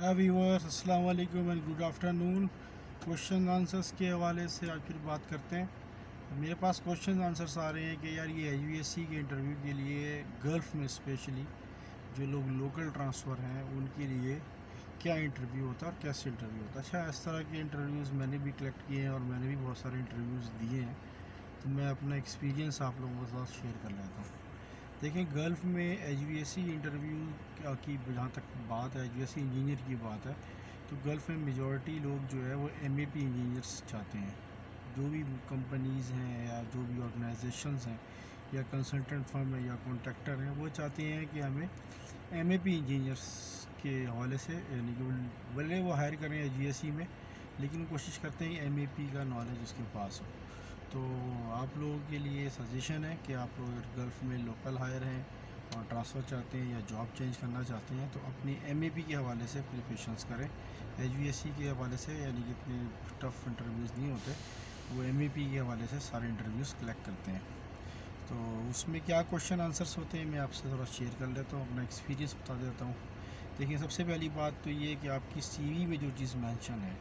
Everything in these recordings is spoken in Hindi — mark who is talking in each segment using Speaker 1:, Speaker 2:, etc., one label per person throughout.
Speaker 1: व्यूअर्स अस्सलाम वालेकुम and good afternoon. Question answers के हवाले से आज फिर बात करते हैं। मेरे पास क्वेश्चन आंसर्स आ रहे हैं कि यार ये एचवीएससी के इंटरव्यू के लिए गल्फ़ में स्पेशली जो लोग लोकल ट्रांसफ़र हैं उनके लिए क्या इंटरव्यू होता है और कैसे इंटरव्यू होता है। अच्छा, इस तरह के इंटरव्यूज़ मैंने भी कलेक्ट किए हैं और मैंने भी बहुत सारे इंटरव्यूज़ दिए हैं, तो मैं अपना एक्सपीरियंस आप लोगों के साथ शेयर कर लेता हूँ। देखिए, गल्फ़ में एचवीएससी इंटरव्यू की जहाँ तक बात है, एचवीएससी इंजीनियर की बात है, तो गल्फ़ में मेजॉरिटी लोग जो है वो एमएपी इंजीनियर्स चाहते हैं। जो भी कंपनीज़ हैं या जो भी ऑर्गेनाइजेशंस हैं या कंसल्टेंट फर्म है या कॉन्ट्रैक्टर हैं, वो चाहते हैं कि हमें एमएपी इंजीनियर्स के हवाले से, यानी कि भले वो हायर करें एचवीएससी में, लेकिन वो कोशिश करते हैं एमएपी का नॉलेज उसके पास हो। तो आप लोगों के लिए सजेशन है कि आप लोग अगर गल्फ़ में लोकल हायर हैं और ट्रांसफ़र चाहते हैं या जॉब चेंज करना चाहते हैं, तो अपनी एमएपी के हवाले से प्रिपरेशंस करें। एचवीएससी के हवाले से यानी कि इतने टफ़ इंटरव्यूज़ नहीं होते, वो एमएपी के हवाले से सारे इंटरव्यूज़ कलेक्ट करते हैं। तो उसमें क्या क्वेश्चन आंसर्स होते हैं, मैं आपसे थोड़ा शेयर कर लेता हूँ, अपना एक्सपीरियंस बता देता हूँ। देखिए, सबसे पहली बात तो ये कि आपकी सीवी में जो चीज़ मेंशन है,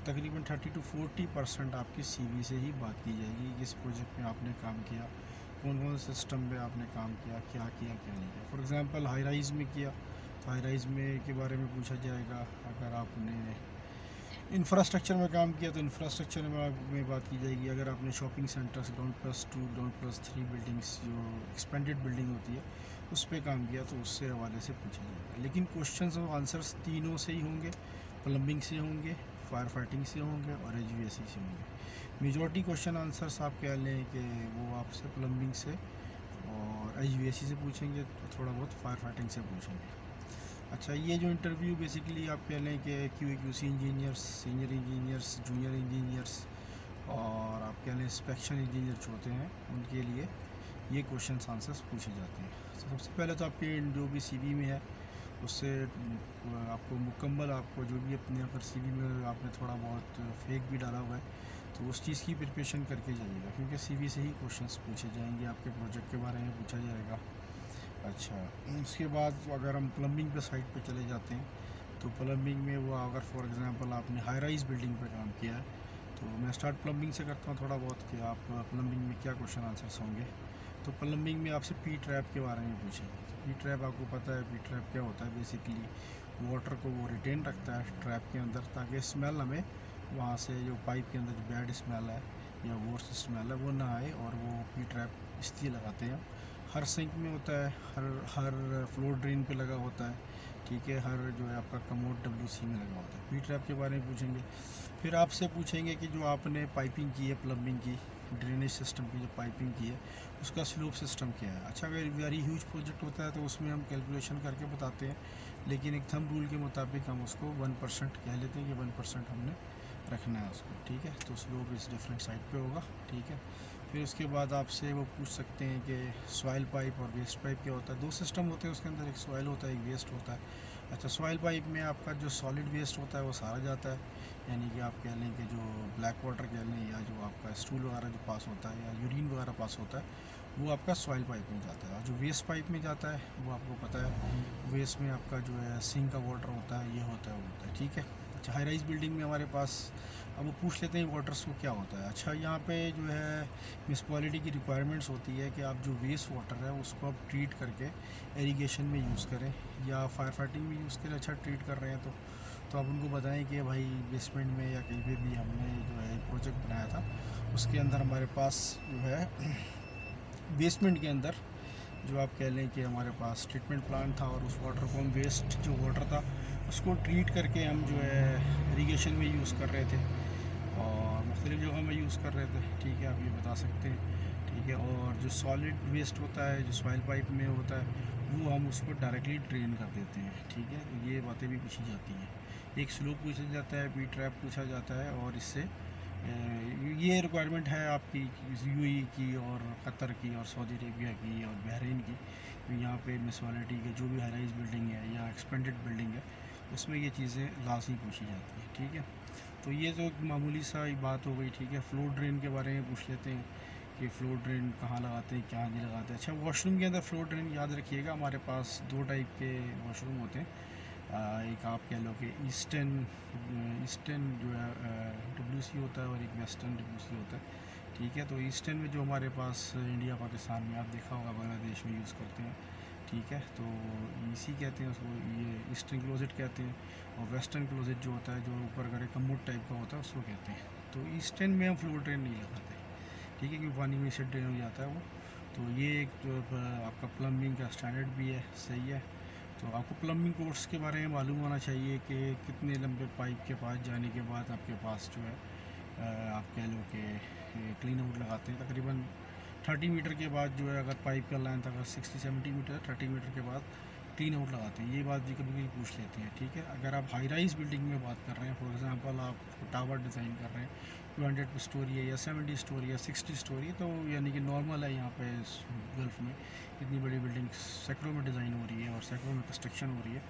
Speaker 1: तकरीबन 30 to 40% आपकी सीवी से ही बात की जाएगी। किस प्रोजेक्ट में आपने काम किया, कौन कौन से सिस्टम पे आपने काम किया, क्या किया क्या नहीं किया। फॉर एग्ज़ाम्पल हाई राइज़ में किया तो हाई राइज़ में के बारे में पूछा जाएगा। अगर आपने इंफ्रास्ट्रक्चर में काम किया तो इंफ्रास्ट्रक्चर में बात की जाएगी। अगर आपने शॉपिंग सेंटर्स ग्राउंड+2 ग्राउंड+3 बिल्डिंग्स जो एक्सपेंडेड बिल्डिंग होती है उस पर काम किया तो उससे हवाले से पूछा जाएगा। लेकिन क्वेश्चंस और आंसर्स तीनों से ही होंगे, प्लम्बिंग से होंगे, फायर फाइटिंग से होंगे और एचवीएससी से होंगे। मेजॉरिटी क्वेश्चन आंसर्स आप कह लें कि वो आपसे प्लम्बिंग से और एचवीएससी से पूछेंगे, तो थोड़ा बहुत फायर फाइटिंग से पूछेंगे। अच्छा, ये जो इंटरव्यू बेसिकली आप कह लें कि QC engineers, senior engineers, junior engineers और आप कह लें इंस्पेक्शन इंजीनियर जो होते हैं उनके लिए ये क्वेश्चन आंसर्स पूछे जाते हैं। तो सबसे पहले तो आपके जो भी सीवी में है उससे आपको मुकम्मल, आपको जो भी अपने अगर सीवी में आपने थोड़ा बहुत फेक भी डाला हुआ है तो उस चीज़ की प्रिपरेशन करके जाइएगा, क्योंकि सीवी से ही क्वेश्चंस पूछे जाएंगे, आपके प्रोजेक्ट के बारे में पूछा जाएगा। अच्छा, उसके बाद अगर हम प्लम्बिंग पे साइट पे चले जाते हैं, तो प्लम्बिंग में वो अगर फॉर एग्ज़ाम्पल आपने हाई राइज़ बिल्डिंग पे काम किया है, तो मैं स्टार्ट प्लम्बिंग से करता हूँ थोड़ा बहुत कि आप प्लम्बिंग में क्या क्वेश्चन आंसर्स होंगे। तो प्लम्बिंग में आपसे पी ट्रैप के बारे में पूछेंगे। तो पी ट्रैप आपको पता है, पी ट्रैप क्या होता है। बेसिकली वाटर को वो रिटेन रखता है ट्रैप के अंदर, ताकि स्मेल हमें वहाँ से जो पाइप के अंदर जो बैड स्मेल है या वर्स स्मेल है वो ना आए, और वो पी ट्रैप इसलिए लगाते हैं। हर सिंक में होता है, हर हर फ्लोर ड्रेन पे लगा होता है, ठीक है, हर जो है आपका कमोड डब्ल्यूसी में लगा होता है। पी ट्रैप के बारे में पूछेंगे। फिर आपसे पूछेंगे कि जो आपने पाइपिंग की है प्लम्बिंग की, ड्रेनेज सिस्टम की जो पाइपिंग की है उसका स्लोप सिस्टम क्या है। अच्छा, अगर वेरी ह्यूज प्रोजेक्ट होता है तो उसमें हम कैलकुलेशन करके बताते हैं, लेकिन एक थंब रूल के मुताबिक हम उसको 1% कह लेते हैं कि 1% हमने रखना है उसको, ठीक है। तो स्लोप इस डिफरेंट साइड पे होगा, ठीक है। फिर उसके बाद आपसे वो पूछ सकते हैं कि सॉइल पाइप और वेस्ट पाइप क्या होता है। दो सिस्टम होते हैं उसके अंदर, एक सॉइल होता है, एक वेस्ट होता है। अच्छा, सॉइल पाइप में आपका जो सॉलिड वेस्ट होता है वो सारा जाता है, यानी कि आप कह लें कि जो ब्लैक वाटर कह लें या जो आपका स्टूल वगैरह जो पास होता है या यूरिन वगैरह पास होता है वो आपका सॉइल पाइप में जाता है। और जो वेस्ट पाइप में जाता है वो आपको पता है, वेस्ट में आपका जो है सिंक का वाटर होता है, ये होता है वो होता है, ठीक है। अच्छा, हाई राइज बिल्डिंग में हमारे पास, अब वो पूछ लेते हैं वाटर्स को क्या होता है। अच्छा, यहाँ पे जो है म्यूनसिपैलिटी की रिक्वायरमेंट्स होती है कि आप जो वेस्ट वाटर है उसको आप ट्रीट करके इरिगेशन में यूज़ करें या फायर फाइटिंग में यूज़ करें। अच्छा, ट्रीट कर रहे हैं तो आप उनको बताएं कि भाई बेसमेंट में या कहीं पे भी हमने जो है प्रोजेक्ट बनाया था उसके अंदर हमारे पास जो है बेसमेंट के अंदर जो आप कह लें कि हमारे पास ट्रीटमेंट प्लांट था, और उस वाटर को हम वेस्ट जो वाटर था उसको ट्रीट करके हम जो है इरिगेशन में यूज़ कर रहे थे और मुख्तलिफ़ जगहों में यूज़ कर रहे थे, ठीक है, आप ये बता सकते हैं, ठीक है। और जो सॉलिड वेस्ट होता है जो सॉइल पाइप में होता है वो हम उसको डायरेक्टली ड्रेन कर देते हैं, ठीक है। तो ये बातें भी पूछी जाती हैं। एक स्लोप पूछा जाता है, पी ट्रैप पूछा जाता है, और इससे ये रिक्वायरमेंट है आपकी यूएई की और कतर की और सऊदी अरेबिया की और बहरीन की। यहाँ पे म्यूनसिपैलिटी के जो भी हाई राइज बिल्डिंग है या एक्सपेंडेड बिल्डिंग है उसमें ये चीज़ें लाजमी पूछी जाती हैं, ठीक है। तो ये तो एक मामूली सा एक बात हो गई, ठीक है। फ्लोर ड्रेन के बारे में पूछ लेते हैं कि फ़्लोर ड्रेन कहाँ लगाते हैं, क्या नहीं लगाते। अच्छा, वॉशरूम के अंदर फ़्लोर ड्रेन याद रखिएगा, हमारे पास दो टाइप के वॉशरूम होते हैं। एक आप कह लो कि ईस्टर्न जो है WC होता है और एक वेस्टर्न WC होता है, ठीक है। तो ईस्टर्न में जो हमारे पास इंडिया पाकिस्तान में आप देखा होगा, बांग्लादेश में यूज़ करते हैं, ठीक है। तो EC कहते हैं उसको, ये ईस्टर्न क्लोजेट कहते हैं। और वेस्टर्न क्लोजेट जो होता है, जो ऊपर करे कमोड टाइप का होता है, उसको कहते हैं। तो ईस्टर्न में हम फ्लोर ड्रेन नहीं लगाते, ठीक है, क्योंकि पानी में से ड्रेन हो जाता है वो। तो ये एक जो आपका प्लम्बिंग का स्टैंडर्ड भी है, सही है। तो आपको प्लम्बिंग कोर्स के बारे में मालूम होना चाहिए कि कितने लंबे पाइप के पास जाने के बाद आपके पास जो है आप कह लो कि क्लीन आउट लगाते हैं। तकरीबन 30 मीटर के बाद जो है, अगर पाइप का लेंथ अगर 60-70 मीटर, 30 मीटर के बाद क्लीन आउट लगाते हैं। ये बात भी कभी कभी पूछ लेते हैं, ठीक है। अगर आप हाई राइज बिल्डिंग में बात कर रहे हैं, फॉर एग्जांपल आप टावर डिज़ाइन कर रहे हैं, 200 स्टोरी है या 70 स्टोरी या 60 स्टोरी, तो यानी कि नॉर्मल है यहाँ पे गल्फ़ में इतनी बड़ी बिल्डिंग सैकड़ों में डिज़ाइन हो रही है और सैकड़ों में कंस्ट्रक्शन हो रही है।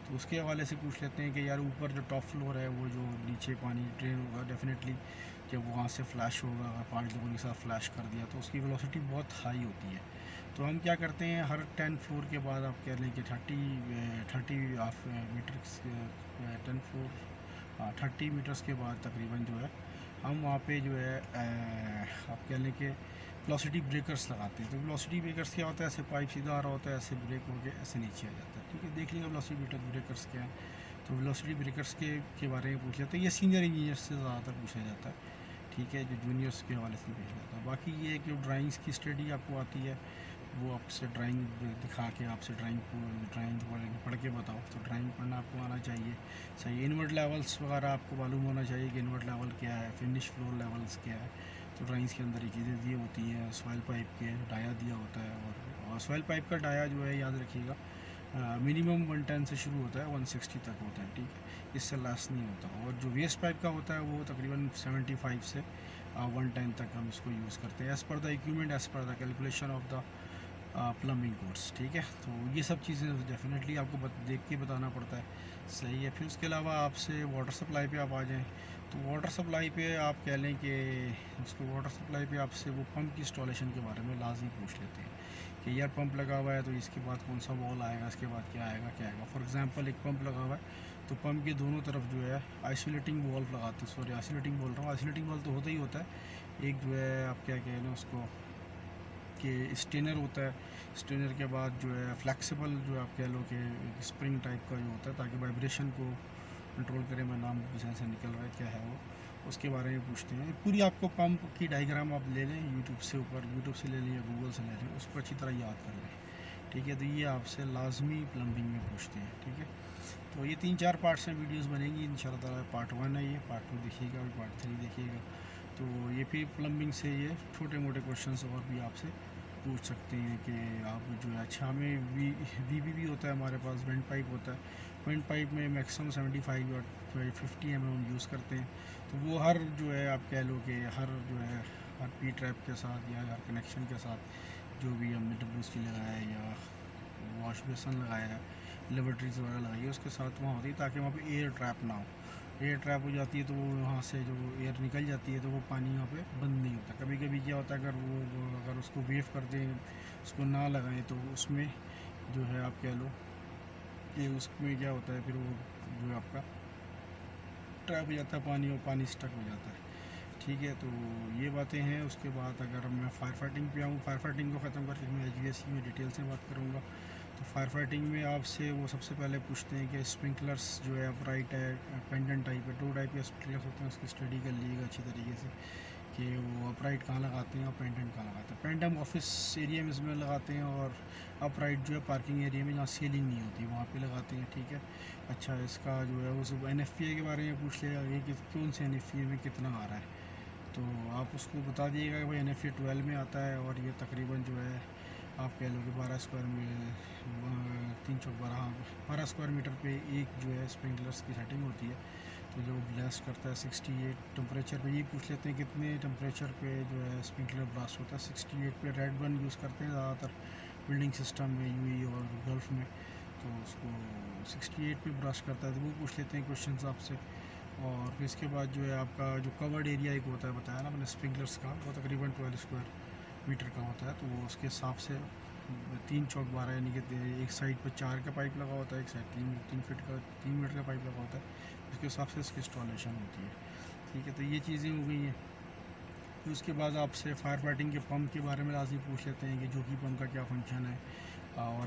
Speaker 1: तो उसके हवाले से पूछ लेते हैं कि यार ऊपर जो टॉप फ्लोर है, वो जो नीचे पानी ड्रेन होगा, डेफिनेटली जब वहाँ से फ्लैश होगा, अगर 5 लोगों के साथ फ्लैश कर दिया तो उसकी वेलोसिटी बहुत हाई होती है। तो हम क्या करते हैं, हर 10 फ्लोर के बाद आप कह लें कि 30 हाफ मीटर 10 फ्लोर 30 मीटर्स के बाद तकरीबन जो है हम वहाँ पे जो है आप कह लें कि वेलोसिटी ब्रेकर्स लगाते हैं। तो वेलोसिटी ब्रेकर्स क्या होता है, ऐसे पाइप सीधा आ रहा होता है, ऐसे ब्रेक हो के ऐसे नीचे आ जाता है, ठीक है। देख लीजिए वेलोसिटी ब्रेकर्स क्या है। तो वेलोसिटी ब्रेकर्स के बारे में पूछ लेते हैं। ये सीनियर इंजीनियर से ज़्यादातर पूछा जाता है, ठीक है, जो जूनियर्स के हवाले से पूछा जाता है। बाकी ये कि ड्राइंग्स की स्टडी आपको आती है, वो आपसे ड्राइंग दिखा के आपसे ड्राइंग पढ़ के बताओ, तो ड्राइंग पढ़ना आपको आना चाहिए, सही। इनवर्ट लेवल्स वगैरह आपको मालूम होना चाहिए कि इनवर्ट लेवल क्या है, फिनिश फ्लोर लेवल्स क्या है। तो ड्राइंग्स के अंदर ये चीज़ें दी होती हैं। सॉइल पाइप के डाया दिया होता है, और सॉइल पाइप का डाया जो है, याद रखिएगा, मिनिमम 110 से शुरू होता है, 160 तक होता है, ठीक है, इससे लेस नहीं होता। और जो वेस्ट पाइप का होता है, वो तकरीबन 75 से 110 तक हम इसको यूज़ करते हैं, as per the equipment, as per the calculation of the plumbing course, ठीक है। तो ये सब चीज़ें डेफिनेटली आपको देख के बताना पड़ता है, सही है। फिर उसके अलावा आपसे वाटर सप्लाई पे आप आ जाएं, तो वाटर सप्लाई पे आप कह लें कि उसको वाटर सप्लाई पे आपसे वो पंप की इंस्टॉलेशन के बारे में लाजमी पूछ लेते हैं कि यार पंप लगा हुआ है, तो इसके बाद कौन सा वॉल आएगा, इसके बाद क्या आएगा। फॉर एग्जांपल एक पंप लगा हुआ है, तो पंप के दोनों तरफ जो है आइसोलेटिंग वॉल्व लगाते हैं, सॉरी आइसोलेटिंग बोल रहा हूँ, आइसोलेटिंग वॉल्व तो होता ही होता है। एक जो है आप क्या कह रहे हैं उसको कि स्टेनर होता है, स्टेनर के बाद जो है फ्लेक्सिबल, जो आप कह लो कि स्प्रिंग टाइप का जो होता है, ताकि वाइब्रेशन को कंट्रोल करें। मैं नाम जैसे से निकल रहा है क्या है वो, उसके बारे में पूछते हैं। पूरी आपको पंप की डायग्राम आप ले लें यूट्यूब से, यूट्यूब से ले लें या गूगल से ले लें, उसको अच्छी तरह याद कर लें, ठीक है। तो ये आपसे लाजमी प्लम्बिंग में पूछते हैं, ठीक है। तो ये 3-4 पार्ट्स में वीडियोस बनेंगी इंशाल्लाह ताला। पार्ट 1 है ये, पार्ट 2 देखिएगा और पार्ट 3 देखिएगा। तो ये फिर प्लम्बिंग से ये छोटे मोटे क्वेश्चंस और भी आपसे पूछ सकते हैं कि आप जो है, अच्छा हमें वीबी भी होता है हमारे पास, वेंट पाइप होता है। वेंट पाइप में मैक्सिमम 75 और 50 हम यूज़ करते हैं। तो वो हर जो है आप कह लो कि हर जो है हर पी ट्रैप के साथ या हर कनेक्शन के साथ जो भी हमने WC लगाया है या वॉश बेसन लगाया है, लेबोरेटरीज वगैरह लगाई है, उसके साथ वहाँ होती है, ताकि वहाँ पे एयर ट्रैप ना हो। एयर ट्रैप हो जाती है तो वो वहाँ से जो एयर निकल जाती है, तो वो पानी वहाँ पे बंद नहीं होता। कभी कभी क्या होता है, अगर उसको वेव कर दें, उसको ना लगाएं, तो उसमें जो है आप कह लो कि उसमें क्या होता है, फिर वो जो है आपका ट्रैप हो जाता है पानी, और पानी स्टक हो जाता है, ठीक है। तो ये बातें हैं। उसके बाद अगर मैं फायर फाइटिंग पे आऊँ, फायर फाइटिंग को ख़त्म करके मैं HVAC में डिटेल से बात करूँगा। तो फायर फाइटिंग में आपसे वो सबसे पहले पूछते हैं कि स्प्रिंकलर्स जो है अपराइट है, पेंडेंट टाइप है, 2 टाइप के स्प्रिंकलर्स होते हैं, उसकी स्टडी कर लीजिएगा अच्छी तरीके से कि वो अपराइट कहाँ लगाते हैं और पेंडेंट कहाँ लगाते हैं। पेंडेंट हम ऑफिस एरिया में इसमें लगाते हैं, और अपराइट जो है पार्किंग एरिया में जहाँ सीलिंग नहीं होती वहाँ पे लगाते हैं, ठीक है। अच्छा, इसका जो है उस NFPA के बारे में पूछ लेगा कि कौन से NFPA में कितना आ रहा है, तो आप उसको बता दिएगा कि भाई NFPA 12 में आता है, और ये तकरीबन जो है आप कह लो कि 12 स्क्वायर में 3 चौक 12 स्क्वायर मीटर पे एक जो है स्प्रिंकलर्स की सेटिंग होती है। तो जो ब्लास्ट करता है 68 टेम्परेचर पे, ये पूछ लेते हैं कितने टेम्परेचर पे जो है स्प्रिंकलर ब्लास्ट होता है। 68 पे रेड बर्न यूज़ करते हैं ज़्यादातर बिल्डिंग सिस्टम में, UAE और गल्फ़ में, तो उसको 68 पे ब्लास्ट करता है। तो वो पूछ लेते हैं क्वेश्चन आपसे। और फिर इसके बाद जो है आपका जो कवर्ड एरिया एक होता है, बताया ना मैंने स्प्रिंकलर्स का, वो तकरीबन 12 स्क्वायर मीटर का होता है, तो वो उसके हिसाब से 3 चौक 12 यानी कि एक साइड पर 4 का पाइप लगा होता है, एक साइड 3 फीट का 3 मीटर का पाइप लगा होता है। उसके हिसाब से इसकी इंस्टॉलेशन होती है। ठीक है, तो ये चीज़ें हो गई हैं। तो उसके बाद आपसे फायर फाइटिंग के पम्प के बारे में लाजमी पूछ लेते हैं कि जो कि पम्प का क्या फंक्शन है और